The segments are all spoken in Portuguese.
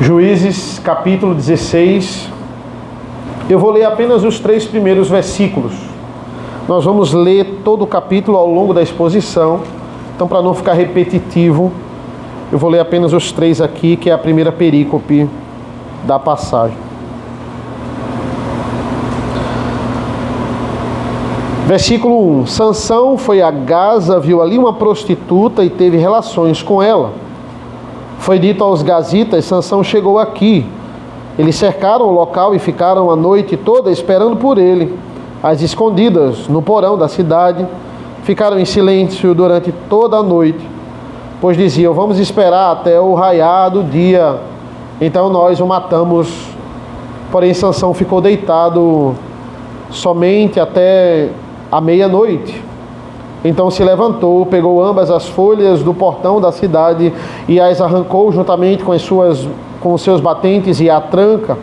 Juízes capítulo 16, eu vou ler apenas os 3 primeiros versículos. Nós vamos ler todo o capítulo ao longo da exposição, então para não ficar repetitivo, eu vou ler apenas os 3 aqui, que é a primeira perícope da passagem. Versículo 1: Sansão foi a Gaza, viu ali uma prostituta e teve relações com ela. Foi dito aos gazitas: Sansão chegou aqui. Eles cercaram o local e ficaram a noite toda esperando por ele, às escondidas, no porão da cidade. Ficaram em silêncio durante toda a noite, pois diziam: vamos esperar até o raiar do dia, então nós o matamos. Porém Sansão ficou deitado somente até a meia-noite. Então se levantou, pegou ambas as folhas do portão da cidade e as arrancou juntamente com os seus batentes e a tranca,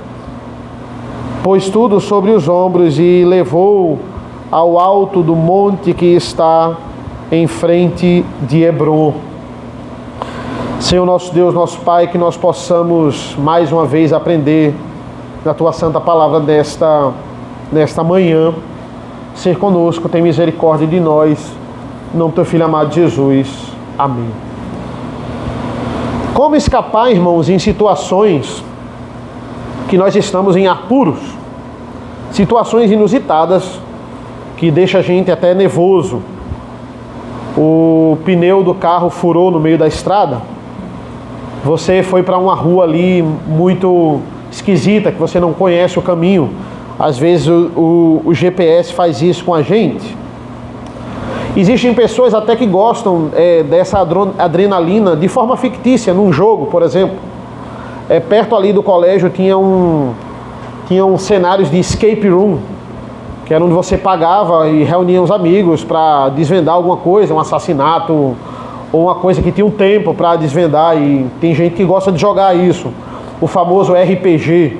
pôs tudo sobre os ombros e levou ao alto do monte que está em frente de Hebrom. Senhor nosso Deus, nosso Pai, que nós possamos mais uma vez aprender na Tua Santa Palavra nesta manhã. Ser conosco, tem misericórdia de nós. Em nome do Teu Filho amado Jesus. Amém. Como escapar, irmãos, em situações que nós estamos em apuros, situações inusitadas que deixa a gente até nervoso. O pneu do carro furou no meio da estrada. Você foi para uma rua ali muito esquisita, que você não conhece o caminho. Às vezes o GPS faz isso com a gente. Existem pessoas até que gostam dessa adrenalina de forma fictícia, num jogo, por exemplo. Perto ali do colégio tinham cenários de escape room, que era onde você pagava e reunia os amigos para desvendar alguma coisa, um assassinato, ou uma coisa que tinha um tempo para desvendar, e tem gente que gosta de jogar isso. O famoso RPG,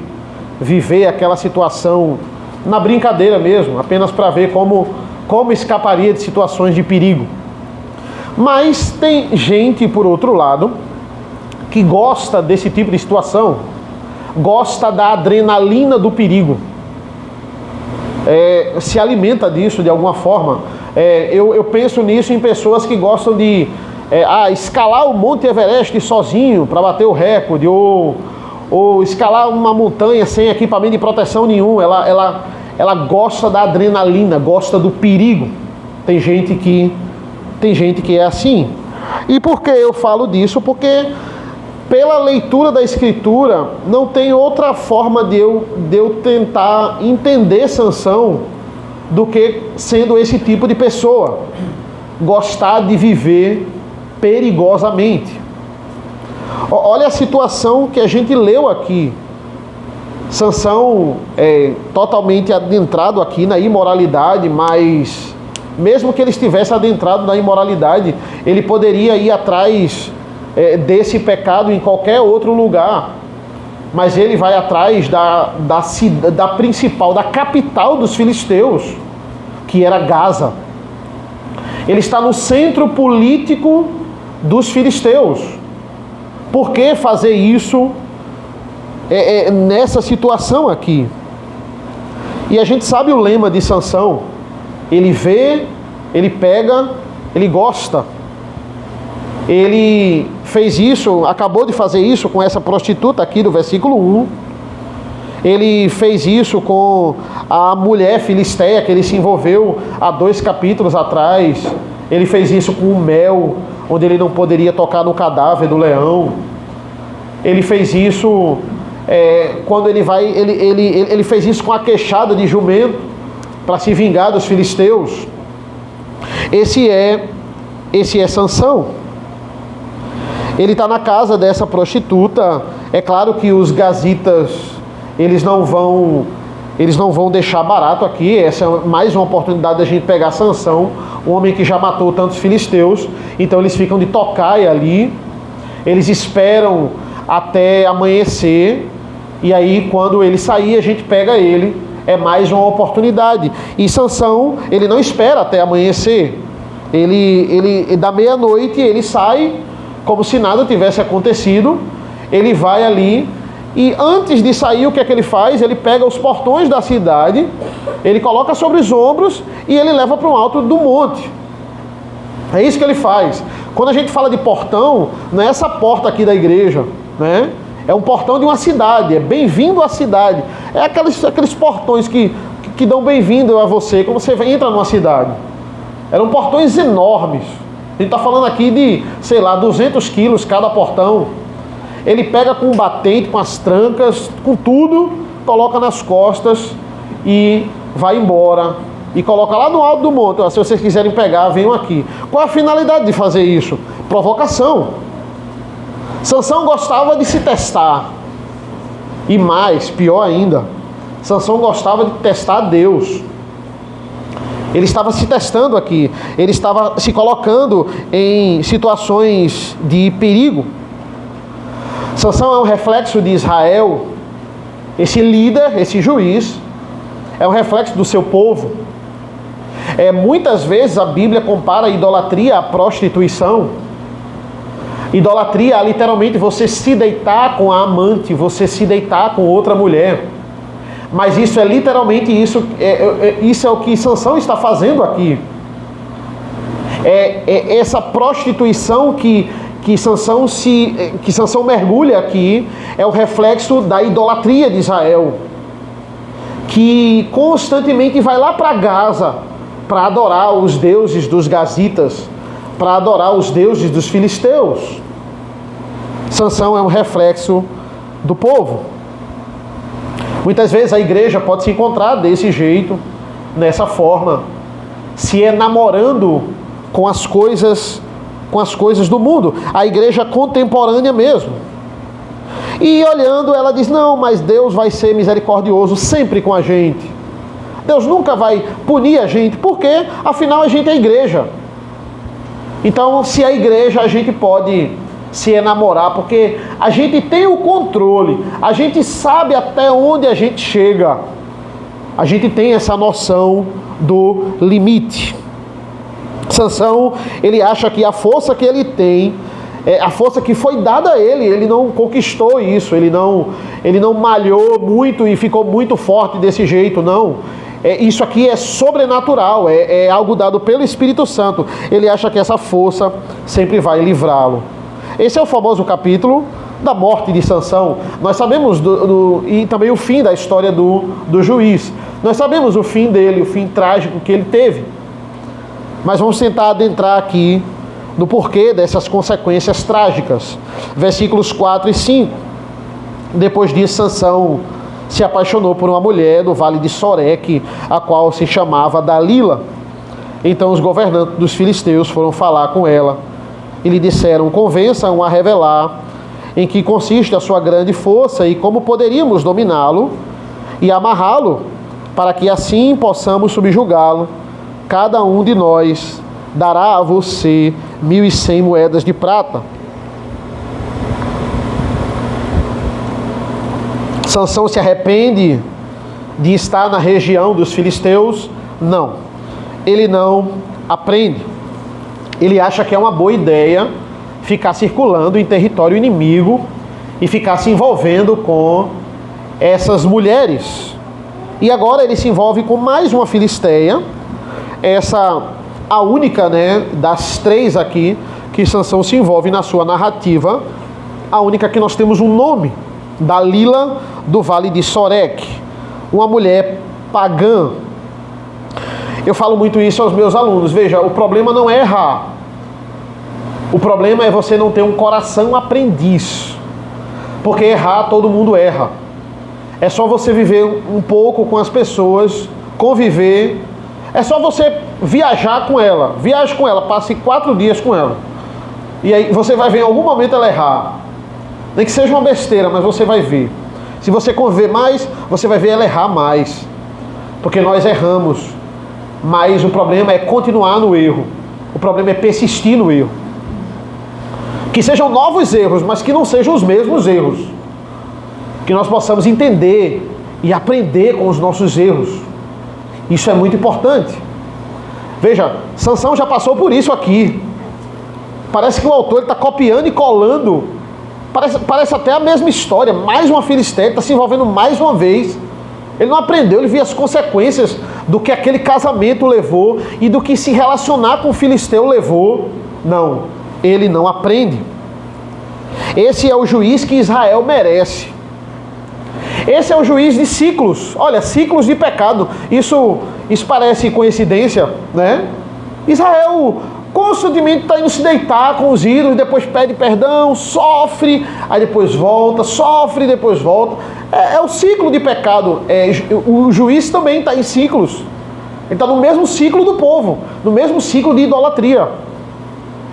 viver aquela situação na brincadeira mesmo, apenas para ver como escaparia de situações de perigo. Mas tem gente, por outro lado, que gosta desse tipo de situação, gosta da adrenalina do perigo, se alimenta disso de alguma forma. Eu penso nisso em pessoas que gostam de escalar o Monte Everest sozinho para bater o recorde, ou escalar uma montanha sem equipamento de proteção nenhum. Ela gosta da adrenalina, gosta do perigo. Tem gente que é assim. E por que eu falo disso? Porque pela leitura da Escritura não tem outra forma de eu tentar entender Sansão do que sendo esse tipo de pessoa, gostar de viver perigosamente. Olha a situação que a gente leu aqui. Sansão é totalmente adentrado aqui na imoralidade, mas mesmo que ele estivesse adentrado na imoralidade, ele poderia ir atrás desse pecado em qualquer outro lugar. Mas ele vai atrás da principal, da capital dos filisteus, que era Gaza. Ele está no centro político dos filisteus. Por que fazer isso nessa situação aqui? E a gente sabe o lema de Sansão. Ele vê, ele pega, ele gosta. Ele fez isso, acabou de fazer isso com essa prostituta aqui do versículo 1. Ele fez isso com a mulher filisteia que ele se envolveu há 2 capítulos atrás. Ele fez isso com o mel, onde ele não poderia tocar no cadáver do leão. Ele fez isso quando ele fez isso com a queixada de jumento para se vingar dos filisteus. Esse é Sansão. Ele está na casa dessa prostituta. É claro que os gazitas eles não vão deixar barato aqui. Essa é mais uma oportunidade da gente pegar Sansão, um homem que já matou tantos filisteus. Então eles ficam de tocaia ali. Eles esperam até amanhecer, e aí quando ele sair a gente pega ele. É mais uma oportunidade. E Sansão, ele não espera até amanhecer. Ele da meia-noite ele sai como se nada tivesse acontecido. Ele vai ali E antes de sair, o que é que ele faz? Ele pega os portões da cidade, ele coloca sobre os ombros e ele leva para o alto do monte. É isso que ele faz. Quando a gente fala de portão, não é essa porta aqui da igreja, né? É um portão de uma cidade, é bem-vindo à cidade. É aqueles portões que dão bem-vindo a você quando você entra numa cidade. Eram portões enormes. A gente está falando aqui de, sei lá, 200 quilos cada portão. Ele pega com um batente, com as trancas, com tudo, coloca nas costas e vai embora. E coloca lá no alto do monte. Se vocês quiserem pegar, venham aqui. Qual a finalidade de fazer isso? Provocação. Sansão gostava de se testar. E mais, pior ainda, Sansão gostava de testar Deus. Ele estava se testando aqui. Ele estava se colocando em situações de perigo. Sansão é um reflexo de Israel. Esse líder, esse juiz, é um reflexo do seu povo. Muitas vezes a Bíblia compara a idolatria à prostituição. Idolatria é literalmente você se deitar com a amante, você se deitar com outra mulher. Mas isso é literalmente isso é o que Sansão está fazendo aqui. Essa prostituição que Sansão mergulha aqui é o reflexo da idolatria de Israel, que constantemente vai lá para Gaza para adorar os deuses dos gazitas, para adorar os deuses dos filisteus. Sansão é um reflexo do povo. Muitas vezes a igreja pode se encontrar desse jeito, nessa forma, se enamorando com as coisas do mundo. A igreja contemporânea mesmo. E olhando, ela diz, não, mas Deus vai ser misericordioso sempre com a gente. Deus nunca vai punir a gente, porque afinal a gente é igreja. Então, se é igreja, a gente pode se enamorar, porque a gente tem o controle, a gente sabe até onde a gente chega. A gente tem essa noção do limite. Sansão, ele acha que a força que ele tem, a força que foi dada a ele, ele não conquistou isso, ele não malhou muito e ficou muito forte desse jeito, não. Isso aqui é sobrenatural, é algo dado pelo Espírito Santo. Ele acha que essa força sempre vai livrá-lo. Esse é o famoso capítulo da morte de Sansão. Nós sabemos e também o fim da história do juiz. Nós sabemos o fim dele, o fim trágico que ele teve. Mas vamos tentar adentrar aqui no porquê dessas consequências trágicas. Versículos 4 e 5. Depois disso, Sansão se apaixonou por uma mulher do vale de Soreque, a qual se chamava Dalila. Então os governantes dos filisteus foram falar com ela e lhe disseram, convençam-o a revelar em que consiste a sua grande força e como poderíamos dominá-lo e amarrá-lo, para que assim possamos subjugá-lo. Cada um de nós dará a você 1.100 moedas de prata. Sansão se arrepende de estar na região dos filisteus? Não. Ele não aprende. Ele acha que é uma boa ideia ficar circulando em território inimigo e ficar se envolvendo com essas mulheres. E agora ele se envolve com mais uma filisteia, a única, das três aqui que Sansão se envolve na sua narrativa, a única que nós temos um nome, Dalila do vale de Soreque, uma mulher pagã. Eu falo muito isso aos meus alunos. Veja, o problema não é errar. O problema é você não ter um coração aprendiz. Porque errar, todo mundo erra. É só você viver um pouco com as pessoas, conviver. É só você viajar com ela. Viaje com ela, passe 4 dias com ela. E aí você vai ver em algum momento ela errar. Nem que seja uma besteira, mas você vai ver. Se você conviver mais, você vai ver ela errar mais. Porque nós erramos. Mas o problema é continuar no erro. O problema é persistir no erro. Que sejam novos erros, mas que não sejam os mesmos erros. Que nós possamos entender e aprender com os nossos erros. Isso é muito importante. Veja, Sansão já passou por isso aqui. Parece que o autor está copiando e colando Parece até a mesma história, mais uma filisteia, está se envolvendo mais uma vez. Ele não aprendeu, ele via as consequências do que aquele casamento levou e do que se relacionar com o filisteu levou. Não, ele não aprende. Esse é o juiz que Israel merece. Esse é o juiz de ciclos. Olha, ciclos de pecado. Isso parece coincidência, né? Israel constantemente está indo se deitar com os ídolos, depois pede perdão, sofre, aí depois volta, sofre, depois volta. É o ciclo de pecado. O juiz também está em ciclos. Ele está no mesmo ciclo do povo, no mesmo ciclo de idolatria.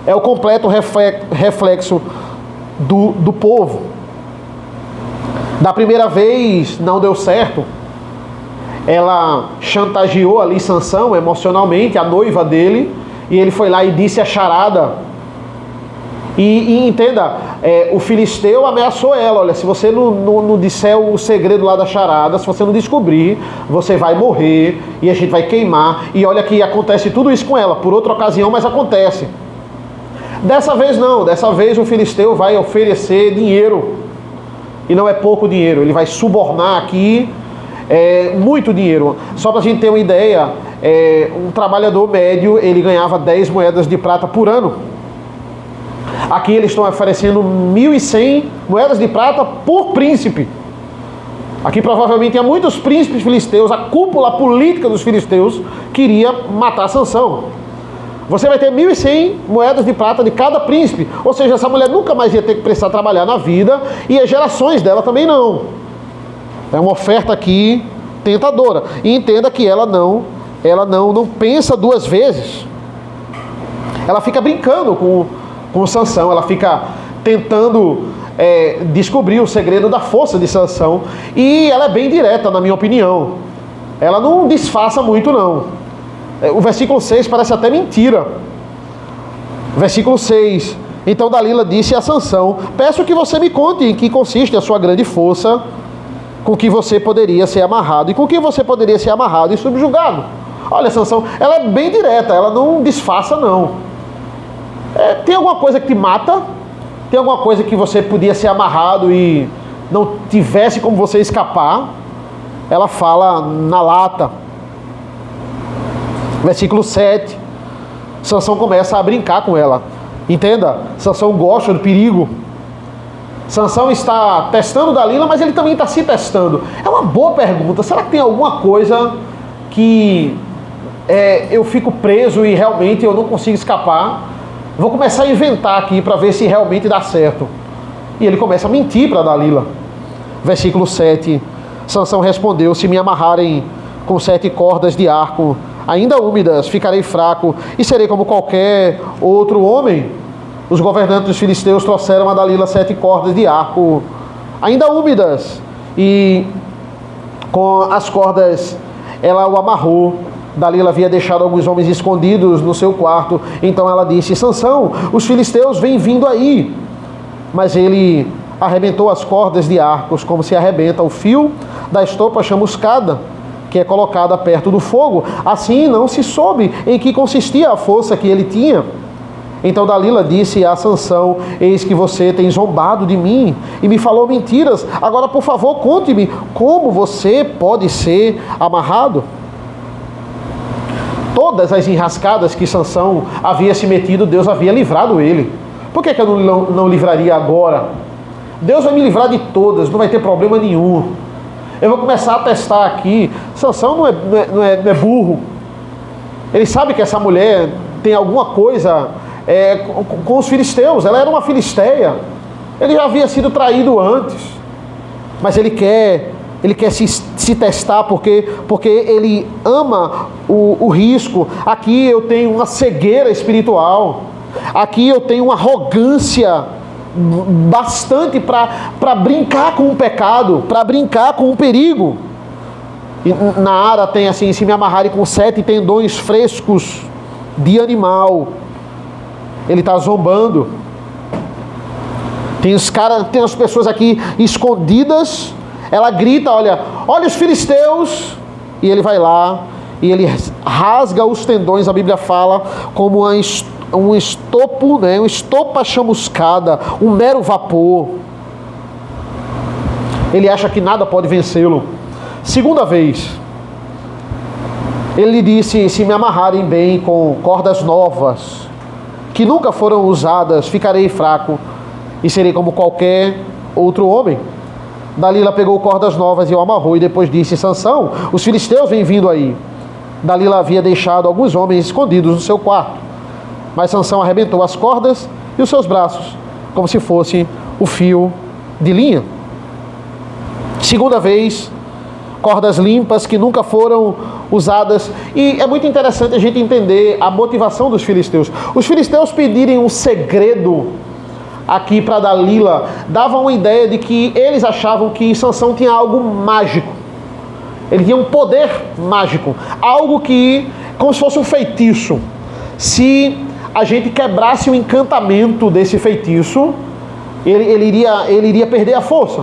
É o completo reflexo do povo. Da primeira vez não deu certo. Ela chantageou ali Sansão emocionalmente, a noiva dele, e ele foi lá e disse a charada. E entenda, o filisteu ameaçou ela: olha, se você não disser o segredo lá da charada, se você não descobrir, você vai morrer e a gente vai queimar. E olha que acontece tudo isso com ela, por outra ocasião, mas acontece. Dessa vez não, dessa vez o filisteu vai oferecer dinheiro. E não é pouco dinheiro, ele vai subornar aqui muito dinheiro. Só para a gente ter uma ideia, um trabalhador médio, ele ganhava 10 moedas de prata por ano. Aqui eles estão oferecendo 1.100 moedas de prata por príncipe. Aqui provavelmente há muitos príncipes filisteus, a cúpula política dos filisteus queria matar Sansão. Você vai ter 1.100 moedas de prata de cada príncipe. Ou seja, essa mulher nunca mais ia ter que precisar trabalhar na vida, e as gerações dela também não. É uma oferta aqui tentadora. E entenda que ela não pensa duas vezes. Ela fica brincando com Sansão, ela fica tentando descobrir o segredo da força de Sansão. E ela é bem direta, na minha opinião. Ela não disfarça muito, não. O versículo 6 parece até mentira. Versículo 6. Então Dalila disse a Sansão: peço que você me conte em que consiste a sua grande força, com que você poderia ser amarrado, e com que você poderia ser amarrado e subjugado. Olha, Sansão, ela é bem direta, ela não disfarça, não. Tem alguma coisa que te mata? Tem alguma coisa que você podia ser amarrado e não tivesse como você escapar? Ela fala na lata. Versículo 7. Sansão começa a brincar com ela. Entenda, Sansão gosta do perigo. Sansão está testando Dalila, mas ele também está se testando. É uma boa pergunta. Será que tem alguma coisa que eu fico preso e realmente eu não consigo escapar? Vou começar a inventar aqui para ver se realmente dá certo. E ele começa a mentir para Dalila. Versículo 7. Sansão respondeu: se me amarrarem com 7 cordas de arco ainda úmidas, ficarei fraco e serei como qualquer outro homem. Os governantes dos filisteus trouxeram a Dalila 7 cordas de arco ainda úmidas, e com as cordas ela o amarrou. Dalila havia deixado alguns homens escondidos no seu quarto. Então ela disse: Sansão, os filisteus vêm vindo aí. Mas ele arrebentou as cordas de arcos, como se arrebenta o fio da estopa chamuscada, que é colocada perto do fogo. Assim não se soube em que consistia a força que ele tinha. Então Dalila disse a Sansão: eis que você tem zombado de mim e me falou mentiras. Agora, por favor, conte-me como você pode ser amarrado. Todas as enrascadas que Sansão havia se metido, Deus havia livrado ele. Por que eu não livraria agora? Deus vai me livrar de todas, não vai ter problema nenhum. Eu vou começar a testar aqui. Sansão não é burro. Ele sabe que essa mulher tem alguma coisa com os filisteus. Ela era uma filisteia. Ele já havia sido traído antes. Mas ele quer se testar porque ele ama o risco. Aqui eu tenho uma cegueira espiritual. Aqui eu tenho uma arrogância bastante para brincar com o pecado, para brincar com o perigo. E na Ara tem assim: se me amarrarem com 7 tendões frescos de animal. Ele está zombando. Tem as pessoas aqui escondidas. Ela grita: olha os filisteus. E ele vai lá e ele rasga os tendões. A Bíblia fala como um estopo, né? Uma estopa chamuscada, um mero vapor. Ele acha que nada pode vencê-lo. Segunda vez, ele lhe disse: se me amarrarem bem com cordas novas, que nunca foram usadas, ficarei fraco e serei como qualquer outro homem. Dalila pegou cordas novas e o amarrou e depois disse: Sansão, os filisteus vêm vindo aí. Dalila havia deixado alguns homens escondidos no seu quarto, mas Sansão arrebentou as cordas e os seus braços, como se fosse o fio de linha. Segunda vez, cordas limpas que nunca foram usadas. E é muito interessante a gente entender a motivação dos filisteus. Os filisteus pedirem um segredo aqui para Dalila davam uma ideia de que eles achavam que Sansão tinha algo mágico. Ele tinha um poder mágico, algo que, como se fosse um feitiço. Se a gente quebrasse o encantamento desse feitiço, ele iria perder a força.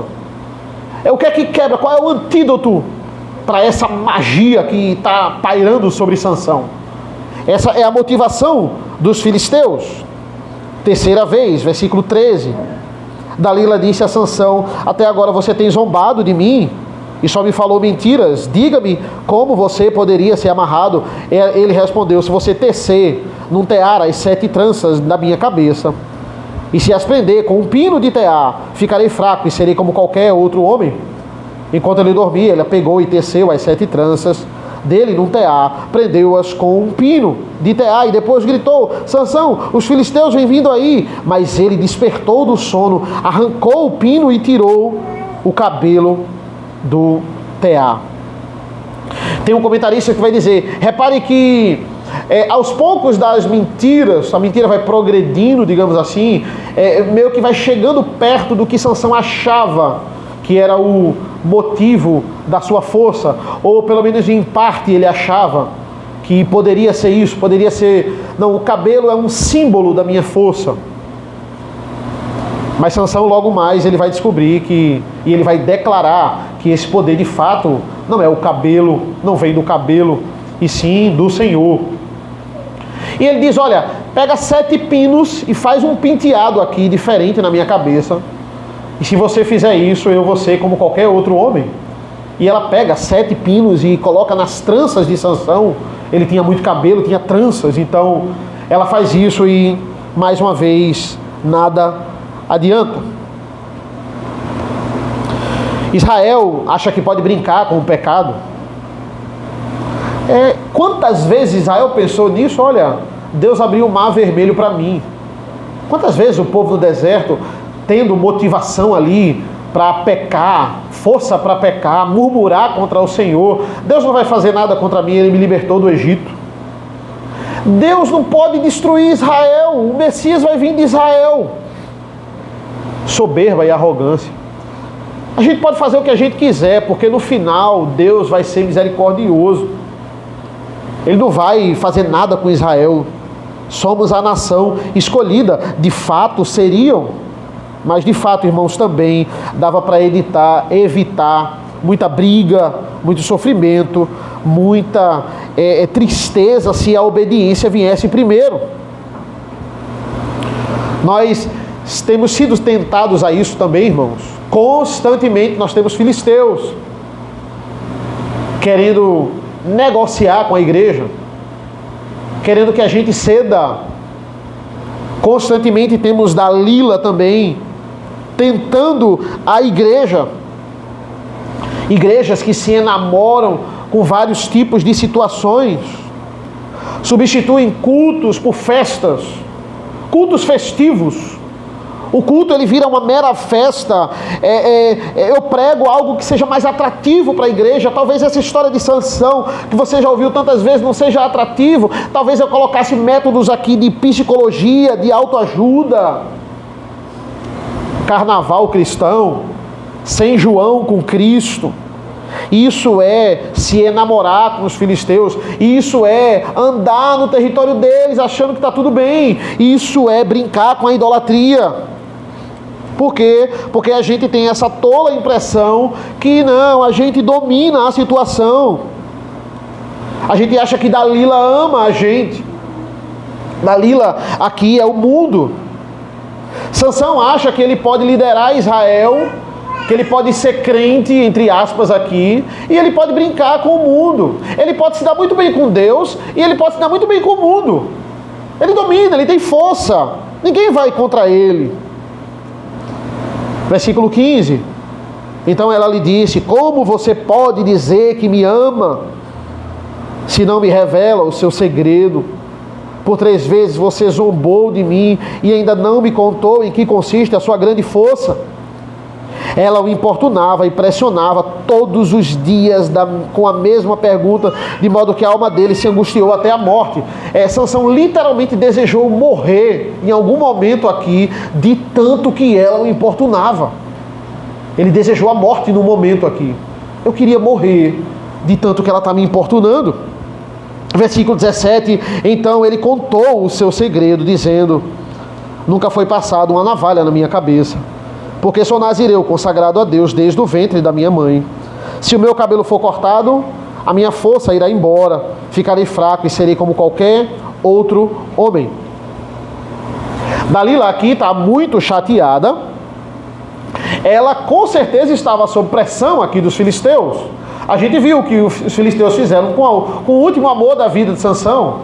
O que é que quebra? Qual é o antídoto para essa magia que está pairando sobre Sansão? Essa é a motivação dos filisteus. Terceira vez, versículo 13. Dalila disse a Sansão: até agora você tem zombado de mim e só me falou mentiras. Diga-me como você poderia ser amarrado. Ele respondeu: se você tecer num tear as 7 tranças da minha cabeça e se as prender com um pino de tear, ficarei fraco e serei como qualquer outro homem. Enquanto ele dormia, ela pegou e teceu as 7 tranças dele num tear, prendeu-as com um pino de tear e depois gritou: Sansão, os filisteus vêm vindo aí. Mas ele despertou do sono, arrancou o pino e tirou o cabelo do tear. Tem um comentarista que vai dizer: repare que aos poucos das mentiras, a mentira vai progredindo, digamos assim, meio que vai chegando perto do que Sansão achava que era o motivo da sua força, ou pelo menos em parte ele achava que poderia ser isso, poderia ser, não, o cabelo é um símbolo da minha força. Mas Sansão logo mais ele vai descobrir e ele vai declarar que esse poder de fato não é o cabelo, não vem do cabelo, e sim do Senhor. E ele diz: olha, pega 7 pinos e faz um penteado aqui diferente na minha cabeça. E se você fizer isso, eu vou ser como qualquer outro homem. E ela pega 7 pinos e coloca nas tranças de Sansão. Ele tinha muito cabelo, tinha tranças. Então ela faz isso e, mais uma vez, nada adianta. Israel acha que pode brincar com o pecado. Quantas vezes Israel pensou nisso? Olha, Deus abriu o mar vermelho para mim. Quantas vezes o povo do deserto, tendo motivação ali para pecar, força para pecar, murmurar contra o Senhor: Deus não vai fazer nada contra mim, Ele me libertou do Egito. Deus não pode destruir Israel, o Messias vai vir de Israel. Soberba e arrogância. A gente pode fazer o que a gente quiser, porque no final Deus vai ser misericordioso. Ele não vai fazer nada com Israel. Somos a nação escolhida. De fato seriam, mas de fato, irmãos, também dava para evitar muita briga, muito sofrimento, muita tristeza se a obediência viesse primeiro. Nós temos sido tentados a isso também, irmãos. Constantemente nós temos filisteus querendo negociar com a igreja, querendo que a gente ceda. Constantemente temos Dalila também tentando a igreja. Igrejas que se enamoram com vários tipos de situações, substituem cultos por festas, cultos festivos. O culto ele vira uma mera festa. Eu prego algo que seja mais atrativo para a igreja. Talvez essa história de Sansão, que você já ouviu tantas vezes, não seja atrativo. Talvez eu colocasse métodos aqui de psicologia, de autoajuda. Carnaval cristão, sem João com Cristo. Isso é se enamorar com os filisteus. Isso é andar no território deles achando que está tudo bem. Isso é brincar com a idolatria. Por quê? Porque a gente tem essa tola impressão que não, a gente domina a situação. A gente acha que Dalila ama a gente. Dalila aqui é o mundo. Sansão acha que ele pode liderar Israel que ele pode ser crente, entre aspas aqui, e ele pode brincar com o mundo. Ele pode se dar muito bem com Deus e ele pode se dar muito bem com o mundo. Ele domina, ele tem força. Ninguém vai contra ele. Versículo 15. Então ela lhe disse: como você pode dizer que me ama, se não me revela o seu segredo? Por 3 vezes você zombou de mim e ainda não me contou em que consiste a sua grande força. Ela o importunava e pressionava todos os dias com a mesma pergunta, de modo que a alma dele se angustiou até a morte. Sansão literalmente desejou morrer em algum momento aqui, de tanto que ela o importunava. Ele desejou a morte no momento aqui. Eu queria morrer de tanto que ela está me importunando. Versículo 17, então ele contou o seu segredo, dizendo: nunca foi passada uma navalha na minha cabeça, porque sou nazireu, consagrado a Deus desde o ventre da minha mãe. Se o meu cabelo for cortado, a minha força irá embora, ficarei fraco e serei como qualquer outro homem. Dalila aqui está muito chateada. Ela com certeza estava sob pressão aqui dos filisteus. A gente viu o que os filisteus fizeram com o último amor da vida de Sansão.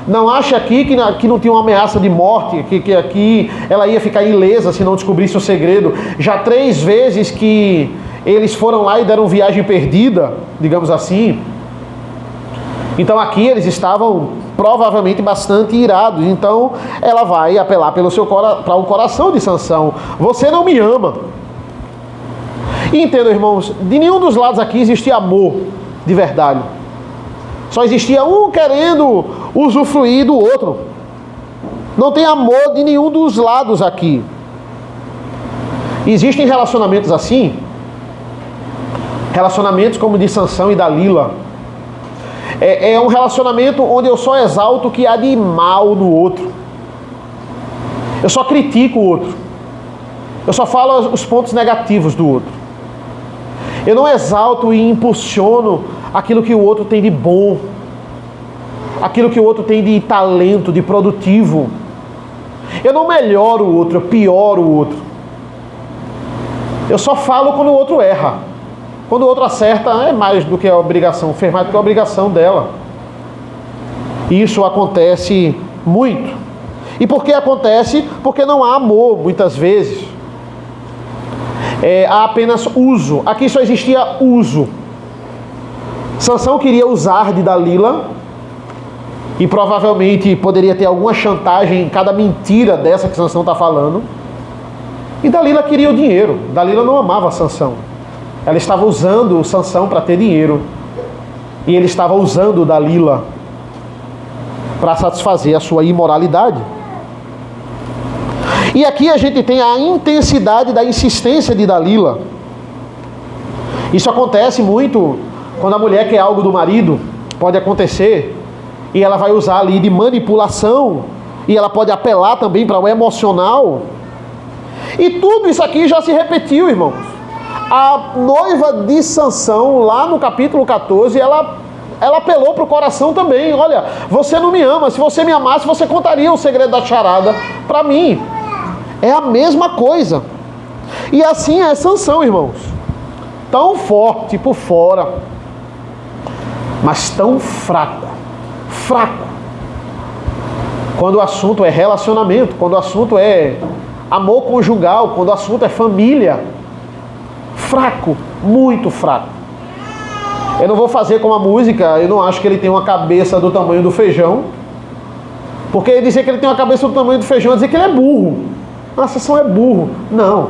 Não acha aqui que não tinha uma ameaça de morte, que aqui ela ia ficar ilesa se não descobrisse o segredo. Já 3 vezes que eles foram lá e deram viagem perdida, digamos assim. Então aqui eles estavam provavelmente bastante irados. Então ela vai apelar para o coração de Sansão: você não me ama. E entendam, irmãos, de nenhum dos lados aqui existia amor de verdade. Só existia um querendo usufruir do outro. Não tem amor de nenhum dos lados aqui. Existem relacionamentos assim, relacionamentos como de Sansão e Dalila. É um relacionamento onde eu só exalto o que há de mal no outro. Eu só critico o outro. Eu só falo os pontos negativos do outro. Eu não exalto e impulsiono aquilo que o outro tem de bom, aquilo que o outro tem de talento, de produtivo. Eu não melhoro o outro, eu pioro o outro. Eu só falo quando o outro erra. Quando o outro acerta, é mais do que a obrigação, fez mais do que a obrigação dela. Isso acontece muito. E por que acontece? Porque não há amor, muitas vezes. Há apenas uso. Aqui só existia uso. Sansão queria usar de Dalila, e provavelmente poderia ter alguma chantagem em cada mentira dessa que Sansão está falando. E Dalila queria o dinheiro. Dalila não amava Sansão. Ela estava usando Sansão para ter dinheiro. E ele estava usando Dalila para satisfazer a sua imoralidade. E aqui a gente tem a intensidade da insistência de Dalila. Isso acontece muito quando a mulher quer algo do marido, pode acontecer, e ela vai usar ali de manipulação, e ela pode apelar também para o emocional. E tudo isso aqui já se repetiu, irmãos. A noiva de Sansão, lá no capítulo 14, ela apelou para o coração também. Olha, você não me ama, se você me amasse, você contaria o segredo da charada para mim. É a mesma coisa. E assim é Sansão, irmãos. Tão forte por fora, mas tão fraco. Fraco. Quando o assunto é relacionamento, quando o assunto é amor conjugal, quando o assunto é família. Fraco, muito fraco. Eu não vou fazer como a música, eu não acho que ele tem uma cabeça do tamanho do feijão. Porque dizer que ele tem uma cabeça do tamanho do feijão é dizer que ele é burro. Ah, Sansão é burro. Não.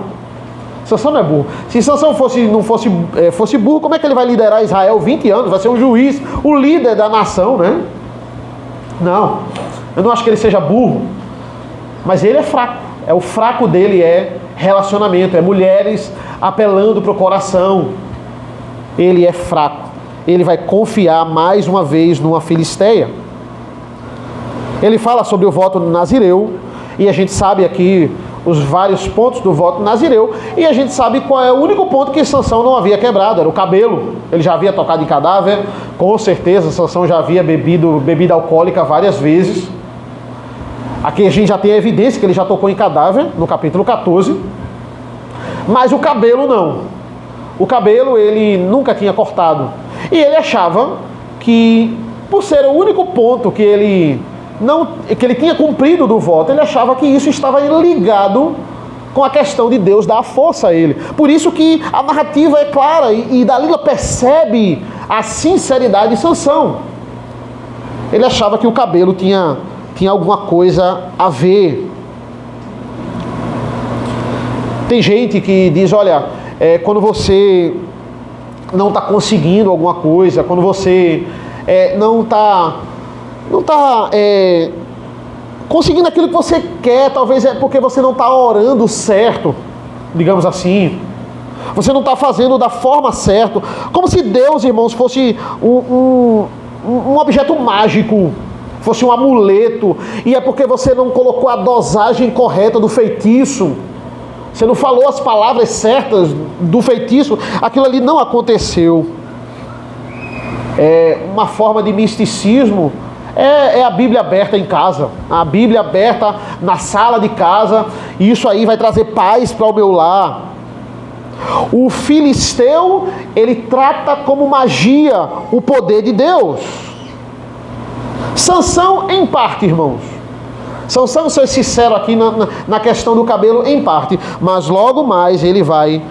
Sansão não é burro. Se Sansão fosse burro, como é que ele vai liderar Israel 20 anos? Vai ser um juiz, o líder da nação, né? Não. Eu não acho que ele seja burro. Mas ele é fraco. O fraco dele é relacionamento. É mulheres apelando para o coração. Ele é fraco. Ele vai confiar mais uma vez numa filisteia. Ele fala sobre o voto nazireu. E a gente sabe aqui os vários pontos do voto nazireu, e a gente sabe qual é o único ponto que Sansão não havia quebrado, era o cabelo. Ele já havia tocado em cadáver, com certeza Sansão já havia bebido bebida alcoólica várias vezes. Aqui a gente já tem a evidência que ele já tocou em cadáver, no capítulo 14. Mas o cabelo não. O cabelo ele nunca tinha cortado. E ele achava que, por ser o único ponto que ele tinha cumprido do voto, ele achava que isso estava ligado com a questão de Deus dar a força a ele. Por isso que a narrativa é clara e Dalila percebe a sinceridade de Sansão. Ele achava que o cabelo tinha alguma coisa a ver. Tem gente que diz, olha, quando você não está conseguindo alguma coisa, quando você não está conseguindo aquilo que você quer, talvez é porque você não está orando certo, digamos assim. Você não está fazendo da forma certa. Como se Deus, irmãos, fosse um objeto mágico, fosse um amuleto, e é porque você não colocou a dosagem correta do feitiço, você não falou as palavras certas do feitiço, aquilo ali não aconteceu. Uma forma de misticismo é a Bíblia aberta em casa, a Bíblia aberta na sala de casa, e isso aí vai trazer paz para o meu lar. O filisteu, ele trata como magia o poder de Deus. Sansão, em parte, irmãos. Sansão, ser sincero aqui na questão do cabelo, em parte. Mas logo mais ele vai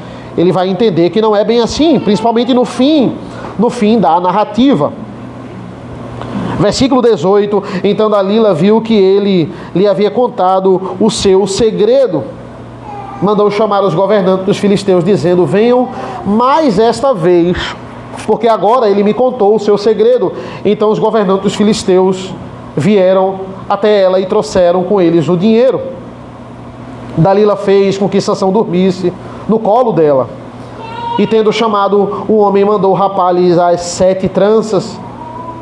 entender que não é bem assim, principalmente no fim da narrativa. Versículo 18, então Dalila viu que ele lhe havia contado o seu segredo. Mandou chamar os governantes dos filisteus, dizendo, venham mais esta vez, porque agora ele me contou o seu segredo. Então os governantes dos filisteus vieram até ela e trouxeram com eles o dinheiro. Dalila fez com que Sansão dormisse no colo dela. E tendo chamado o homem, mandou rapar-lhes as 7 tranças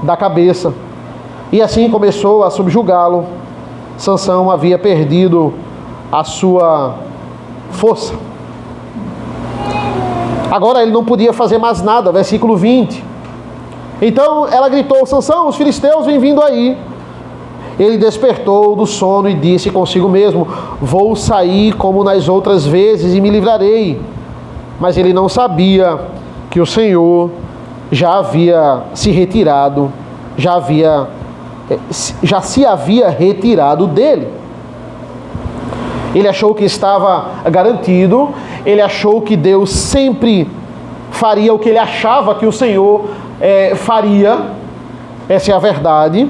da cabeça. E assim começou a subjugá-lo. Sansão havia perdido a sua força. Agora ele não podia fazer mais nada. Versículo 20. Então ela gritou, Sansão, os filisteus vêm vindo aí. Ele despertou do sono e disse consigo mesmo, vou sair como nas outras vezes e me livrarei. Mas ele não sabia que o Senhor já havia se retirado, já se havia retirado dele. Ele achou que estava garantido, ele achou que Deus sempre faria o que ele achava que o Senhor faria, essa é a verdade,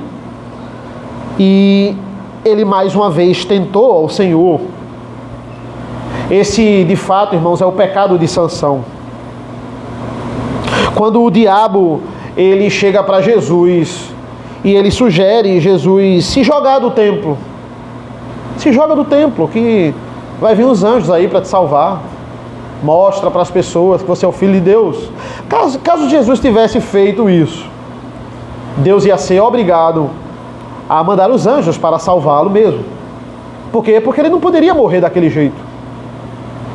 e ele mais uma vez tentou ao Senhor. Esse, de fato, irmãos, é o pecado de Sansão. Quando o diabo, ele chega para Jesus e ele sugere Jesus se jogar do templo. Se joga do templo, que vai vir os anjos aí para te salvar. Mostra para as pessoas que você é o Filho de Deus. Caso Jesus tivesse feito isso, Deus ia ser obrigado a mandar os anjos para salvá-lo mesmo. Por quê? Porque ele não poderia morrer daquele jeito.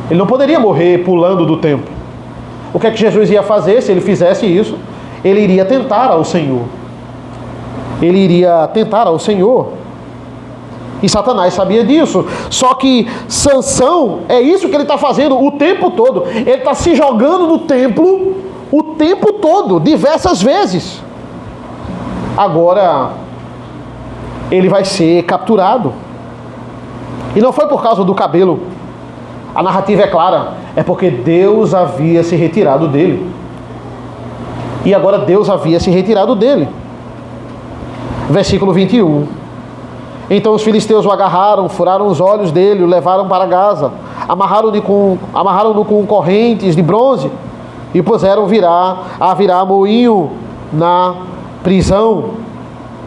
Ele não poderia morrer pulando do templo. O que é que Jesus ia fazer se ele fizesse isso? Ele iria tentar ao Senhor. Ele iria tentar ao Senhor. E Satanás sabia disso. Só que Sansão, é isso que ele está fazendo o tempo todo. Ele está se jogando no templo o tempo todo, diversas vezes. Agora, ele vai ser capturado. E não foi por causa do cabelo. A narrativa é clara. É porque Deus havia se retirado dele. E agora Deus havia se retirado dele. Versículo 21. Então os filisteus o agarraram, furaram os olhos dele, o levaram para Gaza, amarraram-no com correntes de bronze e puseram a virar moinho na prisão.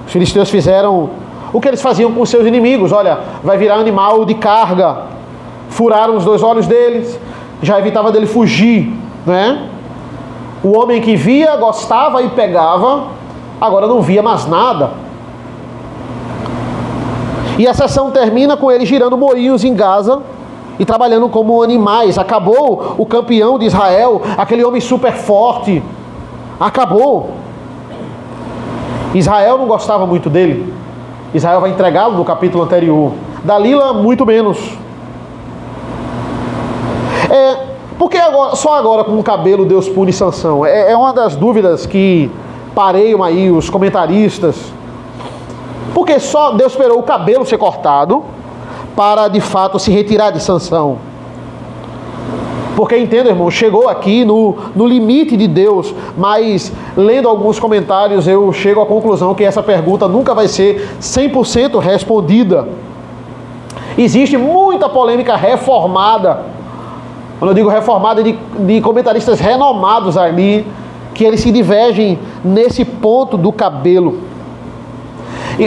Os filisteus fizeram o que eles faziam com os seus inimigos. Olha, vai virar animal de carga. Furaram os 2 olhos deles, já evitava dele fugir, né? O homem que via, gostava e pegava, agora não via mais nada. E a sessão termina com ele girando moinhos em Gaza e trabalhando como animais. Acabou o campeão de Israel, aquele homem super forte. Acabou. Israel não gostava muito dele. Israel vai entregá-lo no capítulo anterior. Dalila, muito menos. Por que só agora com o cabelo Deus pune Sansão? É uma das dúvidas que pareiam aí os comentaristas. Porque só Deus esperou o cabelo ser cortado para de fato se retirar de Sansão? Porque, entenda, irmão, chegou aqui no limite de Deus, mas lendo alguns comentários eu chego à conclusão que essa pergunta nunca vai ser 100% respondida. Existe muita polêmica reformada, quando eu digo reformada, de comentaristas renomados ali, que eles se divergem nesse ponto do cabelo.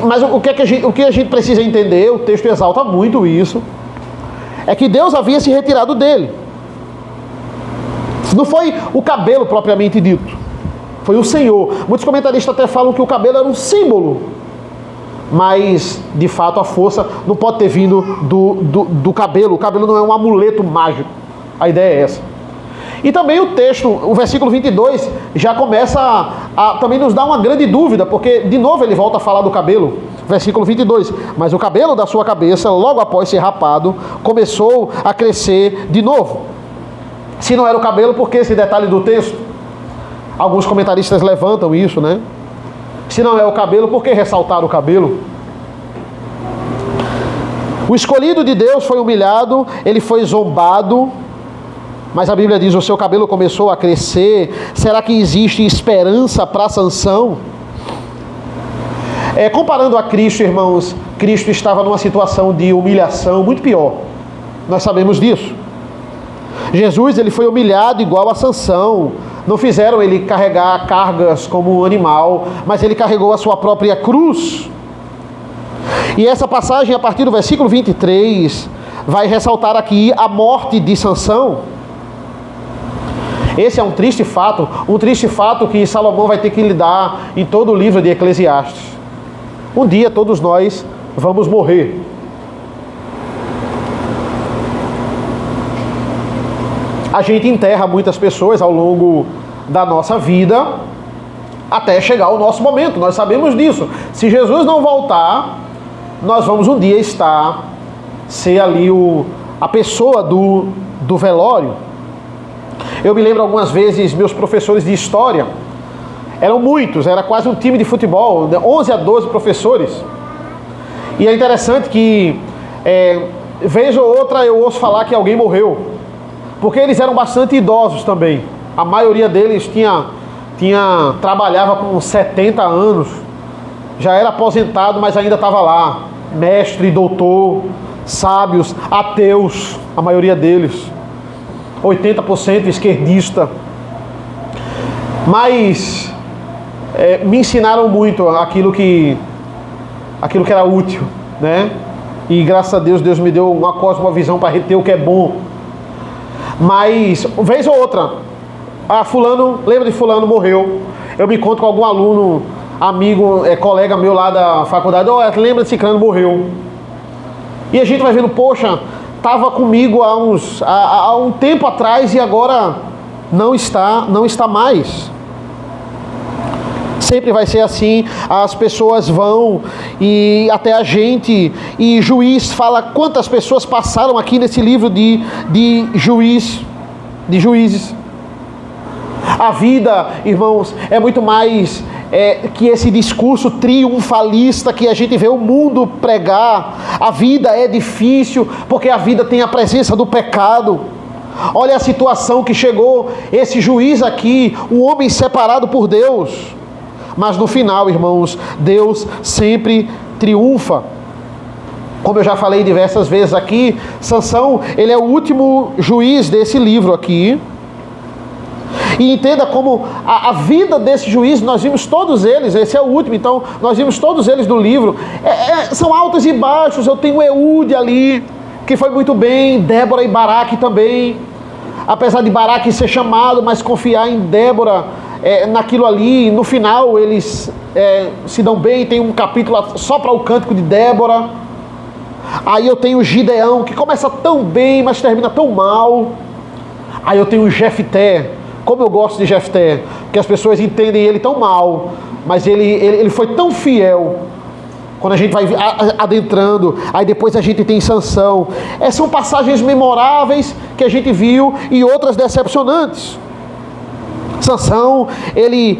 Mas o que a gente precisa entender, o texto exalta muito isso, é que Deus havia se retirado dele. Não foi o cabelo propriamente dito, foi o Senhor. Muitos comentaristas até falam que o cabelo era um símbolo, mas de fato a força não pode ter vindo do cabelo. O cabelo não é um amuleto mágico, a ideia é essa. E também o texto, o versículo 22, já começa a também nos dar uma grande dúvida, porque de novo ele volta a falar do cabelo. Versículo 22, mas o cabelo da sua cabeça, logo após ser rapado, começou a crescer de novo. Se não era o cabelo, por que esse detalhe do texto? Alguns comentaristas levantam isso, né? Se não é o cabelo, por que ressaltar o cabelo? O escolhido de Deus foi humilhado, ele foi zombado, mas a Bíblia diz, o seu cabelo começou a crescer. Será que existe esperança para Sansão? Comparando a Cristo, irmãos, Cristo estava numa situação de humilhação muito pior. Nós sabemos disso. Jesus, ele foi humilhado igual a Sansão. Não fizeram ele carregar cargas como um animal, mas ele carregou a sua própria cruz. E essa passagem, a partir do versículo 23, vai ressaltar aqui a morte de Sansão. Esse é um triste fato que Salomão vai ter que lidar em todo o livro de Eclesiastes. Um dia todos nós vamos morrer. A gente enterra muitas pessoas ao longo da nossa vida até chegar o nosso momento, nós sabemos disso. Se Jesus não voltar, nós vamos um dia ser ali a pessoa do velório. Eu me lembro algumas vezes, meus professores de história, eram muitos, era quase um time de futebol, 11 a 12 professores. E é interessante que, vez ou outra, eu ouço falar que alguém morreu. Porque eles eram bastante idosos também. A maioria deles trabalhava com 70 anos. Já era aposentado, mas ainda estava lá. Mestre, doutor, sábios, ateus, a maioria deles. 80% esquerdista. Mas me ensinaram muito aquilo que era útil, né? E graças a Deus, Deus me deu uma cosmovisão para reter o que é bom. Mas, vez ou outra, lembra de fulano, morreu. Eu me encontro com algum aluno, amigo, colega meu lá da faculdade, lembra de ciclano, morreu. E a gente vai vendo, poxa, estava comigo há um tempo atrás e agora não está mais. Sempre vai ser assim, as pessoas vão e até a gente, e Juiz fala quantas pessoas passaram aqui nesse livro de Juízes. A vida, irmãos, é muito mais que esse discurso triunfalista que a gente vê o mundo pregar. A vida é difícil porque a vida tem a presença do pecado. Olha a situação que chegou esse juiz aqui, um homem separado por Deus. Mas no final, irmãos, Deus sempre triunfa. Como eu já falei diversas vezes aqui, Sansão, ele é o último juiz desse livro aqui. E entenda como a vida desse juiz, nós vimos todos eles, esse é o último, então nós vimos todos eles do livro. São altos e baixos. Eu tenho Eude ali, que foi muito bem, Débora e Baraque também. Apesar de Baraque ser chamado, mas confiar em Débora naquilo ali. No final eles se dão bem, tem um capítulo só para o cântico de Débora. Aí eu tenho Gideão, que começa tão bem, mas termina tão mal. Aí eu tenho Jefté. Como eu gosto de Jefté, que as pessoas entendem ele tão mal, mas ele foi tão fiel quando a gente vai adentrando, aí depois a gente tem Sansão. São passagens memoráveis que a gente viu e outras decepcionantes. Sansão, ele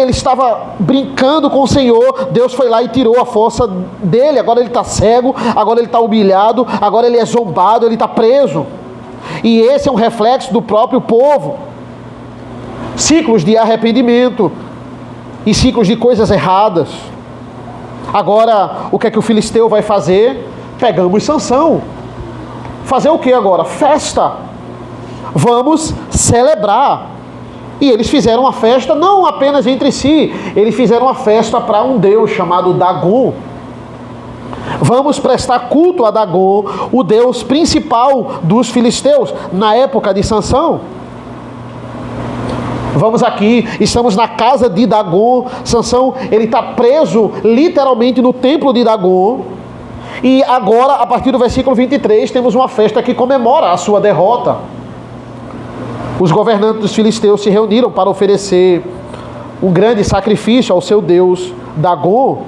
estava brincando com o Senhor, Deus foi lá e tirou a força dele, agora ele está cego, agora ele está humilhado, agora ele é zombado, ele está preso. E esse é um reflexo do próprio povo. Ciclos de arrependimento e ciclos de coisas erradas. Agora, o que é que o filisteu vai fazer? Pegamos Sansão. Fazer o que agora? Festa. Vamos celebrar. E eles fizeram uma festa não apenas entre si, eles fizeram uma festa para um deus chamado Dagon. Vamos prestar culto a Dagon, o deus principal dos filisteus, na época de Sansão. Vamos aqui, estamos na casa de Dagon. Sansão, ele está preso literalmente no templo de Dagon. E agora, a partir do versículo 23, temos uma festa que comemora a sua derrota. Os governantes dos filisteus se reuniram para oferecer um grande sacrifício ao seu deus Dagon.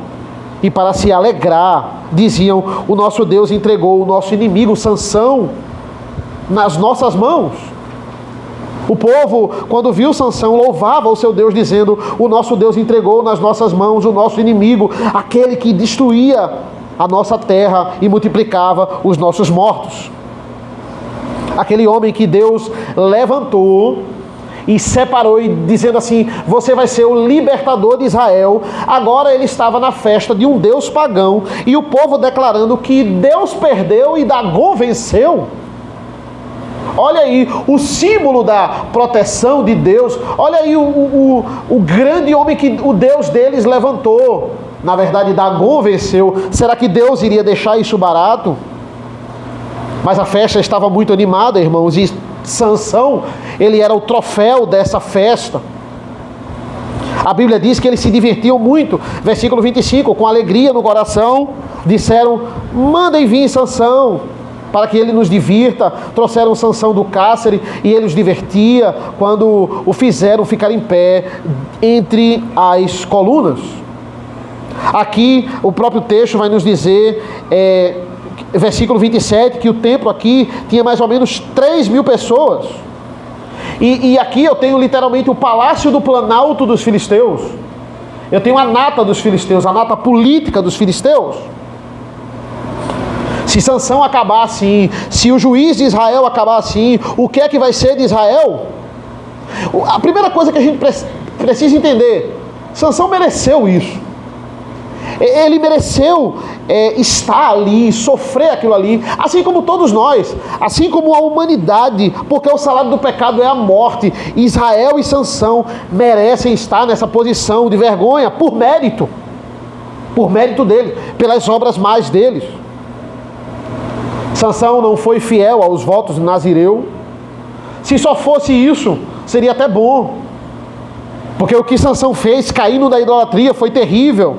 E para se alegrar, diziam: o nosso Deus entregou o nosso inimigo Sansão nas nossas mãos. O povo, quando viu Sansão, louvava o seu Deus, dizendo: o nosso Deus entregou nas nossas mãos o nosso inimigo, aquele que destruía a nossa terra e multiplicava os nossos mortos. Aquele homem que Deus levantou e separou, e dizendo assim: você vai ser o libertador de Israel. Agora ele estava na festa de um deus pagão, e o povo declarando que Deus perdeu e Dagon venceu. Olha aí o símbolo da proteção de Deus. Olha aí o grande homem que o Deus deles levantou. Na verdade, Dagon venceu. Será que Deus iria deixar isso barato? Mas a festa estava muito animada, irmãos, e Sansão, ele era o troféu dessa festa. A Bíblia diz que eles se divertiam muito. Versículo 25, com alegria no coração, disseram: mandem vir Sansão, para que ele nos divirta. Trouxeram Sansão do cárcere, e ele os divertia, quando o fizeram ficar em pé entre as colunas. Aqui, o próprio texto vai nos dizer, versículo 27, que o templo aqui tinha mais ou menos 3.000 pessoas. E aqui eu tenho literalmente o palácio do planalto dos filisteus. Eu tenho a nata dos filisteus, a nata política dos filisteus. Se Sansão acabar assim, se o juiz de Israel acabar assim, o que é que vai ser de Israel? A primeira coisa que a gente precisa entender: Sansão mereceu isso. Ele mereceu estar ali, sofrer aquilo ali, assim como todos nós, assim como a humanidade, porque o salário do pecado é a morte. Israel e Sansão merecem estar nessa posição de vergonha por mérito dele, pelas obras mais deles. Sansão não foi fiel aos votos de Nazireu. Se só fosse isso, seria até bom, porque o que Sansão fez, caindo da idolatria, foi terrível.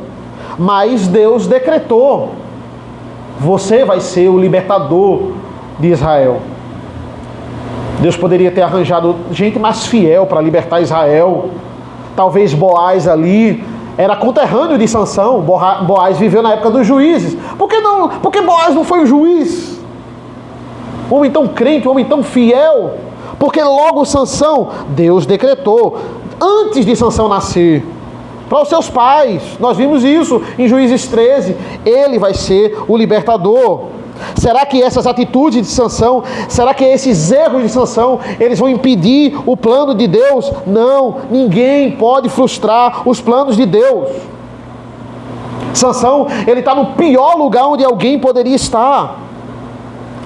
Mas Deus decretou: você vai ser o libertador de Israel. Deus poderia ter arranjado gente mais fiel para libertar Israel. Talvez Boaz ali era conterrâneo de Sansão. Boaz viveu na época dos juízes. Por que não? Porque Boaz não foi o juiz? Um homem tão crente, um homem tão fiel. Porque logo Sansão, Deus decretou, antes de Sansão nascer, para os seus pais. Nós vimos isso em Juízes 13. Ele vai ser o libertador. Será que essas atitudes de Sansão, será que esses erros de Sansão, eles vão impedir o plano de Deus? Não, ninguém pode frustrar os planos de Deus. Sansão, ele está no pior lugar onde alguém poderia estar.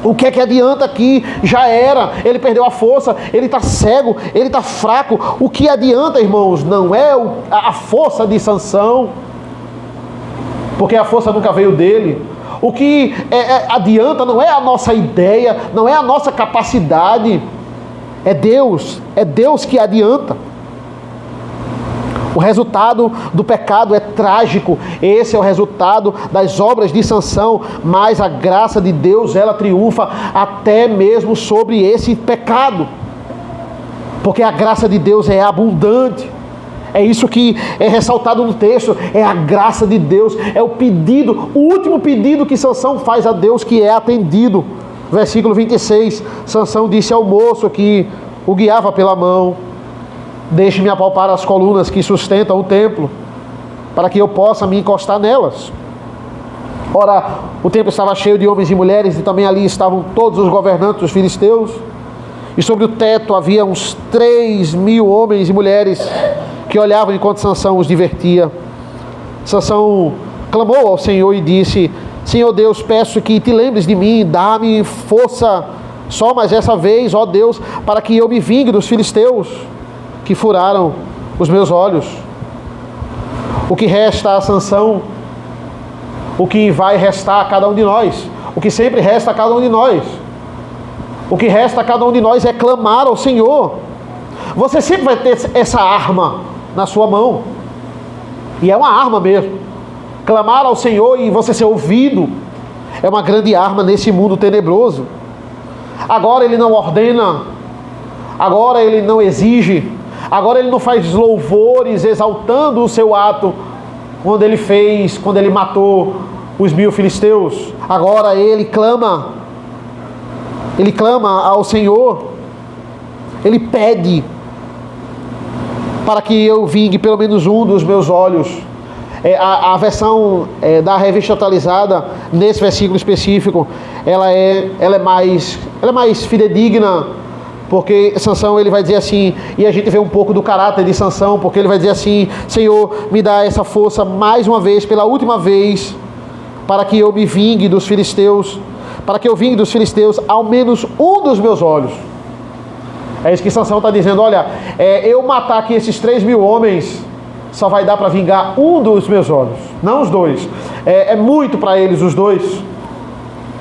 O que é que adianta aqui? Já era, ele perdeu a força, ele está cego, ele está fraco. O que adianta, irmãos? Não é a força de Sansão, porque a força nunca veio dele. O que adianta não é a nossa ideia, não é a nossa capacidade, é Deus que adianta. O resultado do pecado é trágico. Esse é o resultado das obras de Sansão, mas a graça de Deus, ela triunfa até mesmo sobre esse pecado, porque a graça de Deus é abundante, É isso que é ressaltado no texto, é a graça de Deus, é o pedido, o último pedido que Sansão faz a Deus, que é atendido. Versículo 26, Sansão disse ao moço que o guiava pela mão: deixe-me apalpar as colunas que sustentam o templo, para que eu possa me encostar nelas. Ora, o templo estava cheio de homens e mulheres, e também ali estavam todos os governantes dos filisteus. E sobre o teto havia uns 3.000 homens e mulheres que olhavam enquanto Sansão os divertia. Sansão clamou ao Senhor e disse: Senhor Deus, peço que te lembres de mim, dá-me força só mais essa vez, ó Deus, para que eu me vingue dos filisteus que furaram os meus olhos. O que resta a Sansão, o que vai restar a cada um de nós, o que sempre resta a cada um de nós, o que resta a cada um de nós é clamar ao Senhor. Você sempre vai ter essa arma na sua mão, e é uma arma mesmo. Clamar ao Senhor e você ser ouvido é uma grande arma nesse mundo tenebroso. Agora Ele não ordena, agora Ele não exige, agora Ele não faz louvores exaltando o seu ato quando Ele matou os 1000 filisteus. Agora Ele clama ao Senhor, Ele pede para que eu vingue pelo menos um dos meus olhos. A versão da Revista Atualizada, nesse versículo específico, ela é mais fidedigna, porque Sansão, ele vai dizer assim, e a gente vê um pouco do caráter de Sansão, porque ele vai dizer assim: Senhor, me dá essa força mais uma vez, pela última vez, para que eu me vingue dos filisteus, para que eu vingue dos filisteus ao menos um dos meus olhos. É isso que Sansão está dizendo: olha, eu matar aqui esses 3.000 homens, só vai dar para vingar um dos meus olhos, não os dois. É muito para eles os dois.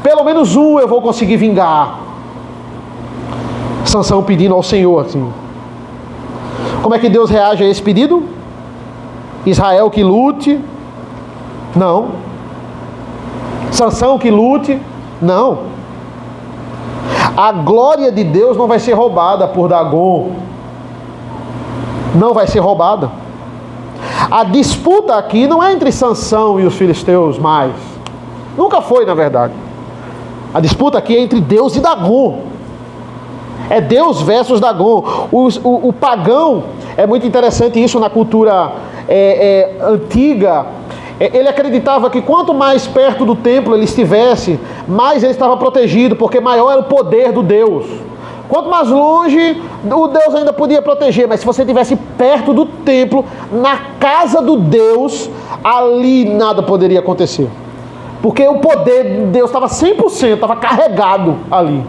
Pelo menos um eu vou conseguir vingar. Sansão pedindo ao Senhor assim. Como é que Deus reage a esse pedido? Israel que lute? Não. Sansão que lute? Não. A glória de Deus não vai ser roubada por Dagon. Não vai ser roubada. A disputa aqui não é entre Sansão e os filisteus mais. Nunca foi, na verdade. A disputa aqui é entre Deus e Dagon. É Deus versus Dagon. O pagão, é muito interessante isso na cultura antiga. Ele acreditava que quanto mais perto do templo ele estivesse, mais ele estava protegido, porque maior era o poder do Deus. Quanto mais longe, o Deus ainda podia proteger, mas se você estivesse perto do templo, na casa do Deus, ali nada poderia acontecer. Porque o poder de Deus estava 100%, estava carregado ali.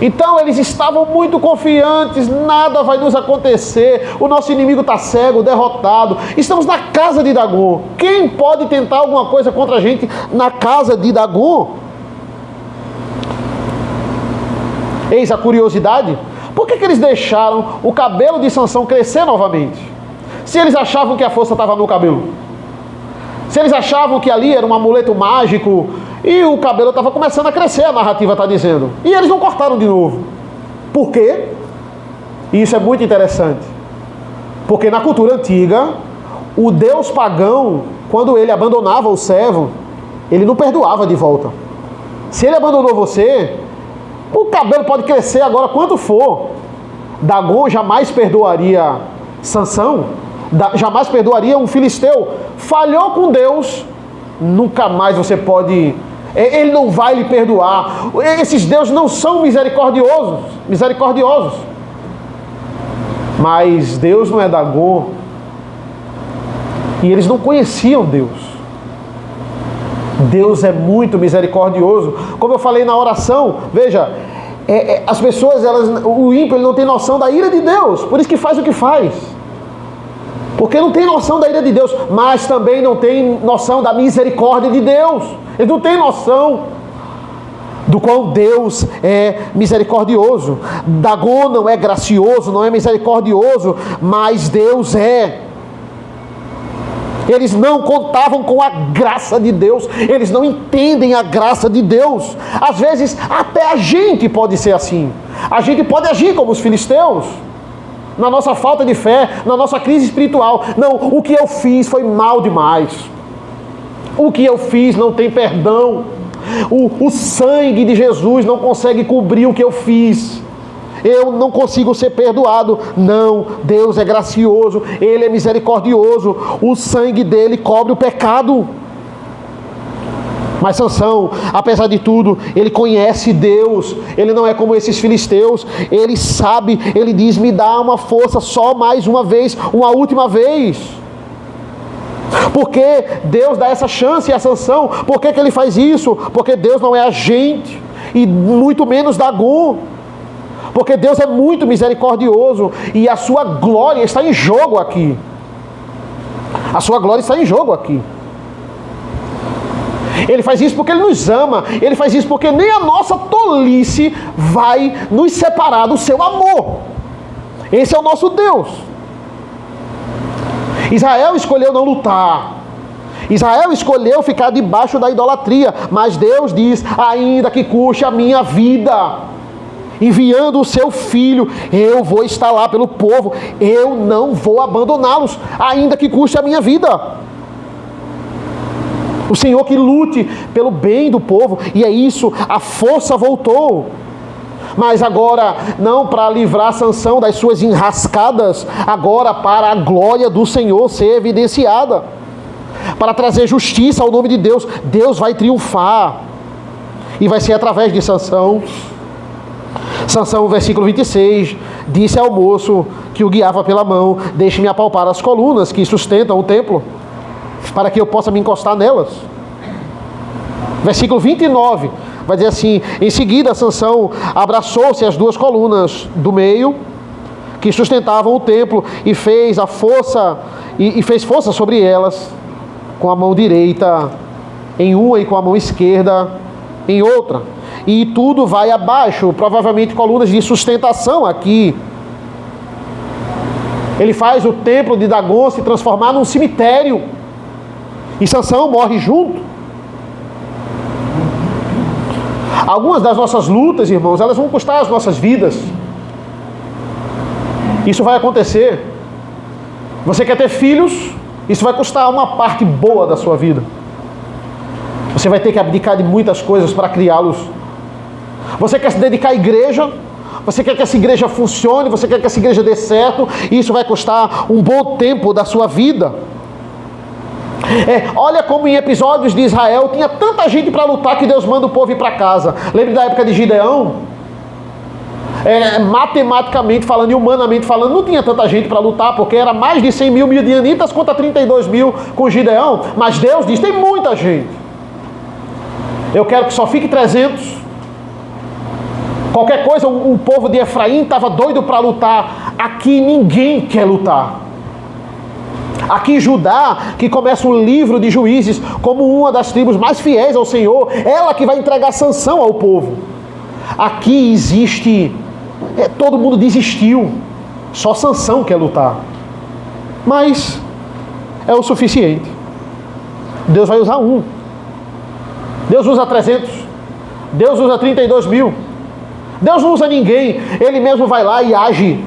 Então eles estavam muito confiantes: nada vai nos acontecer, o nosso inimigo está cego, derrotado, estamos na casa de Dagon. Quem pode tentar alguma coisa contra a gente na casa de Dagon? Eis a curiosidade: por que eles deixaram o cabelo de Sansão crescer novamente? Se eles achavam que a força estava no cabelo, se eles achavam que ali era um amuleto mágico e o cabelo estava começando a crescer, a narrativa está dizendo, e eles não cortaram de novo. Por quê? E isso é muito interessante, porque na cultura antiga, o deus pagão, quando ele abandonava o servo, ele não perdoava de volta. Se ele abandonou você, o cabelo pode crescer agora quanto for. Dagon jamais perdoaria Sansão, jamais perdoaria um filisteu. Falhou com Deus, nunca mais você pode... Ele não vai lhe perdoar. Esses deuses não são misericordiosos. Mas Deus não é Dagon. E eles não conheciam Deus. Deus é muito misericordioso. Como eu falei na oração, veja, as pessoas, o ímpio, ele não tem noção da ira de Deus, por isso que faz o que faz. Porque não tem noção da ira de Deus, mas também não tem noção da misericórdia de Deus. Ele não tem noção do qual Deus é misericordioso. Dagon não é gracioso, não é misericordioso, mas Deus é. Eles não contavam com a graça de Deus, eles não entendem a graça de Deus. Às vezes até a gente pode ser assim. A gente pode agir como os filisteus. na nossa falta de fé, na nossa crise espiritual. Não, o que eu fiz foi mal demais. O que eu fiz não tem perdão. O sangue de Jesus não consegue cobrir o que eu fiz. Eu não consigo ser perdoado. Não, Deus é gracioso, Ele é misericordioso. O sangue dele cobre o pecado. Mas Sansão, apesar de tudo, ele conhece Deus. Ele não é como esses filisteus. Ele sabe, ele diz: me dá uma força só mais uma vez, uma última vez. Porque Deus dá essa chance a Sansão. Por que ele faz isso? Porque Deus não é a gente, e muito menos Dagon. Porque Deus é muito misericordioso, e a sua glória está em jogo aqui. A sua glória está em jogo aqui. Ele faz isso porque Ele nos ama. Ele faz isso porque nem a nossa tolice vai nos separar do seu amor. Esse é o nosso Deus. Israel escolheu não lutar. Israel escolheu ficar debaixo da idolatria. Mas Deus diz: ainda que custe a minha vida, enviando o seu filho, eu vou estar lá pelo povo. Eu não vou abandoná-los, ainda que custe a minha vida. O Senhor que lute pelo bem do povo. E é isso, a força voltou. Mas agora, não para livrar Sansão das suas enrascadas, agora para a glória do Senhor ser evidenciada. Para trazer justiça ao nome de Deus. Deus vai triunfar. E vai ser através de Sansão. Sansão, versículo 26, disse ao moço que o guiava pela mão: deixe-me apalpar as colunas que sustentam o templo, para que eu possa me encostar nelas. Versículo 29 vai dizer assim: em seguida Sansão abraçou-se às duas colunas do meio que sustentavam o templo e fez força sobre elas com a mão direita em uma e com a mão esquerda em outra. E tudo vai abaixo, provavelmente colunas de sustentação aqui. Ele faz o templo de Dagon se transformar num cemitério. E Sansão morre junto. Algumas das nossas lutas, irmãos, elas vão custar as nossas vidas. Isso vai acontecer. Você quer ter filhos? Isso vai custar uma parte boa da sua vida. Você vai ter que abdicar de muitas coisas para criá-los. Você quer se dedicar à igreja? Você quer que essa igreja funcione? Você quer que essa igreja dê certo? Isso vai custar um bom tempo da sua vida. Olha como em episódios de Israel tinha tanta gente para lutar que Deus manda o povo ir para casa. Lembra da época de Gideão? Matematicamente falando e humanamente falando, não tinha tanta gente para lutar, porque era mais de 100 mil midianitas contra 32 mil com Gideão. Mas Deus diz: tem muita gente. Eu quero que só fique 300. Qualquer coisa, o povo de Efraim estava doido para lutar. Aqui ninguém quer lutar. Aqui Judá, que começa o livro de Juízes como uma das tribos mais fiéis ao Senhor, ela que vai entregar sanção ao povo. Aqui existe, todo mundo desistiu, só Sansão quer lutar. Mas é o suficiente. Deus vai usar um. Deus usa 300. Deus usa 32 mil. Deus não usa ninguém. Ele mesmo vai lá e age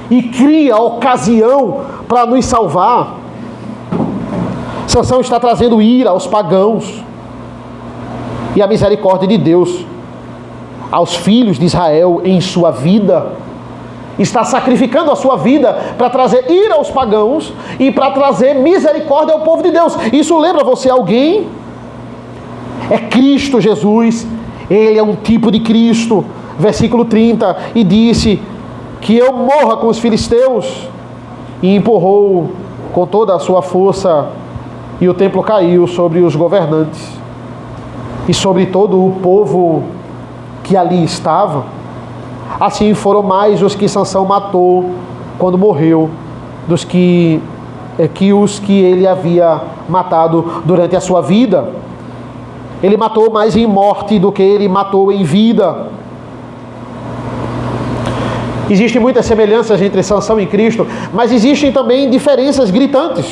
e cria a ocasião para nos salvar. Sansão está trazendo ira aos pagãos e a misericórdia de Deus aos filhos de Israel em sua vida. Está sacrificando a sua vida para trazer ira aos pagãos e para trazer misericórdia ao povo de Deus. Isso lembra você alguém? É Cristo Jesus. Ele é um tipo de Cristo. Versículo 30, e disse que eu morra com os filisteus, e empurrou com toda a sua força, e o templo caiu sobre os governantes e sobre todo o povo que ali estava. Assim foram mais os que Sansão matou quando morreu dos que os que ele havia matado durante a sua vida. Ele matou mais em morte do que ele matou em vida. Existem muitas semelhanças entre Sansão e Cristo, mas existem também diferenças gritantes.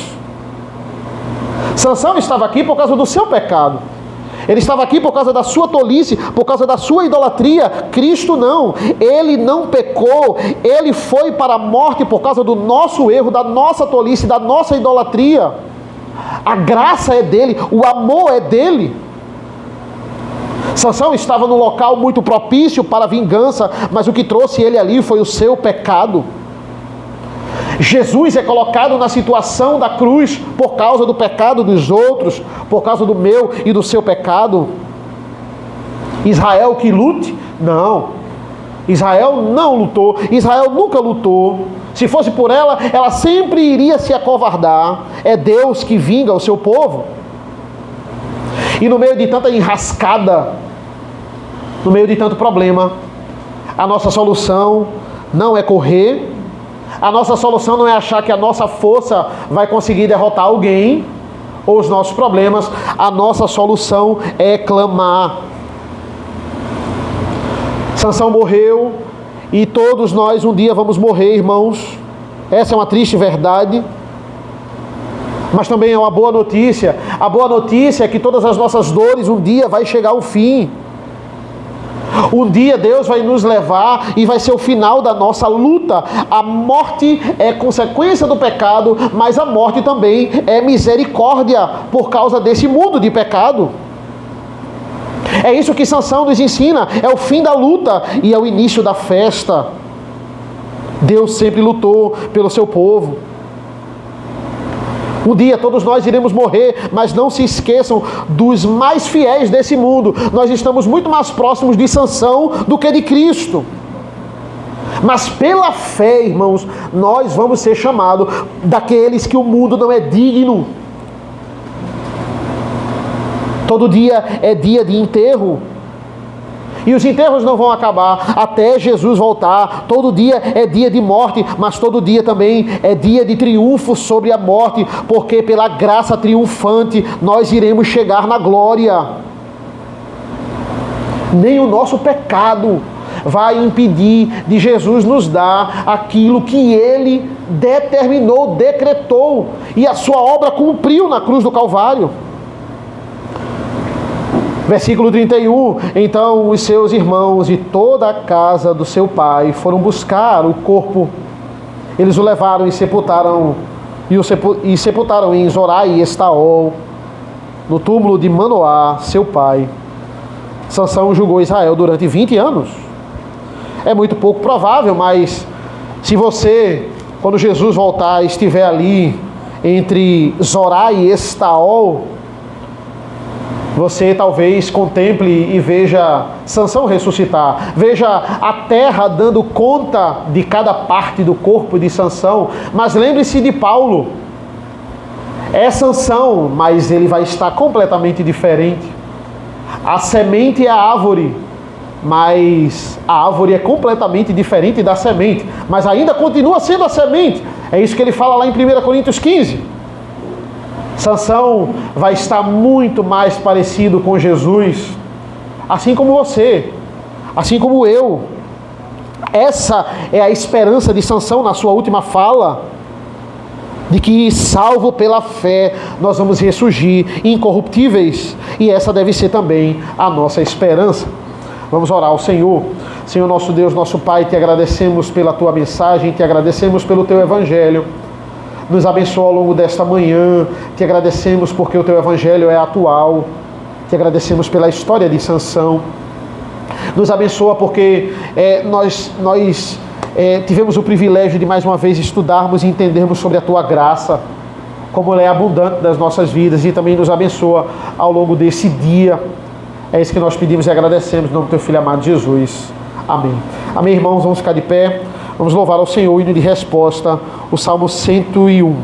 Sansão estava aqui por causa do seu pecado. Ele estava aqui por causa da sua tolice, por causa da sua idolatria. Cristo não. Ele não pecou. Ele foi para a morte por causa do nosso erro, da nossa tolice, da nossa idolatria. A graça é dele, o amor é dele. Sansão estava num local muito propício para a vingança, mas o que trouxe ele ali foi o seu pecado. Jesus é colocado na situação da cruz por causa do pecado dos outros, por causa do meu e do seu pecado. Israel que lute? Não. Israel não lutou. Israel nunca lutou. Se fosse por ela, ela sempre iria se acovardar. É Deus que vinga o seu povo. E no meio de tanta enrascada, no meio de tanto problema, a nossa solução não é correr. A nossa solução não é achar que a nossa força vai conseguir derrotar alguém ou os nossos problemas. A nossa solução é clamar. Sansão morreu e todos nós um dia vamos morrer, irmãos. Essa é uma triste verdade, mas também é uma boa notícia. A boa notícia é que todas as nossas dores um dia vai chegar ao fim. Um dia Deus vai nos levar e vai ser o final da nossa luta. A morte é consequência do pecado, mas a morte também é misericórdia por causa desse mundo de pecado. É isso que Sansão nos ensina. É o fim da luta e é o início da festa. Deus sempre lutou pelo seu povo. Um dia todos nós iremos morrer, mas não se esqueçam dos mais fiéis desse mundo. Nós estamos muito mais próximos de Sansão do que de Cristo. Mas pela fé, irmãos, nós vamos ser chamados daqueles que o mundo não é digno. Todo dia é dia de enterro. E os enterros não vão acabar até Jesus voltar. Todo dia é dia de morte, mas todo dia também é dia de triunfo sobre a morte, porque pela graça triunfante nós iremos chegar na glória. Nem o nosso pecado vai impedir de Jesus nos dar aquilo que Ele determinou, decretou, e a sua obra cumpriu na cruz do Calvário. Versículo 31, então os seus irmãos e toda a casa do seu pai foram buscar o corpo. Eles o levaram e sepultaram, sepultaram em Zorá e Estaol, no túmulo de Manoá, seu pai. Sansão julgou Israel durante 20 anos. É muito pouco provável, mas se você, quando Jesus voltar, estiver ali entre Zorá e Estaol, você talvez contemple e veja Sansão ressuscitar. Veja a terra dando conta de cada parte do corpo de Sansão. Mas lembre-se de Paulo. É Sansão, mas ele vai estar completamente diferente. A semente é a árvore, mas a árvore é completamente diferente da semente. Mas ainda continua sendo a semente. É isso que ele fala lá em 1 Coríntios 15. Sansão vai estar muito mais parecido com Jesus, assim como você, assim como eu. Essa é a esperança de Sansão na sua última fala, de que, salvo pela fé, nós vamos ressurgir incorruptíveis, e essa deve ser também a nossa esperança. Vamos orar ao Senhor. Senhor nosso Deus, nosso Pai, te agradecemos pela tua mensagem, te agradecemos pelo teu evangelho. Nos abençoa ao longo desta manhã. Te agradecemos porque o teu evangelho é atual. Te agradecemos pela história de Sansão. Nos abençoa porque nós tivemos o privilégio de mais uma vez estudarmos e entendermos sobre a tua graça, como ela é abundante nas nossas vidas, e também nos abençoa ao longo desse dia. É isso que nós pedimos e agradecemos, em nome do teu Filho amado Jesus. Amém. Amém, irmãos? Vamos ficar de pé. Vamos louvar ao Senhor, hino de resposta, o Salmo 101.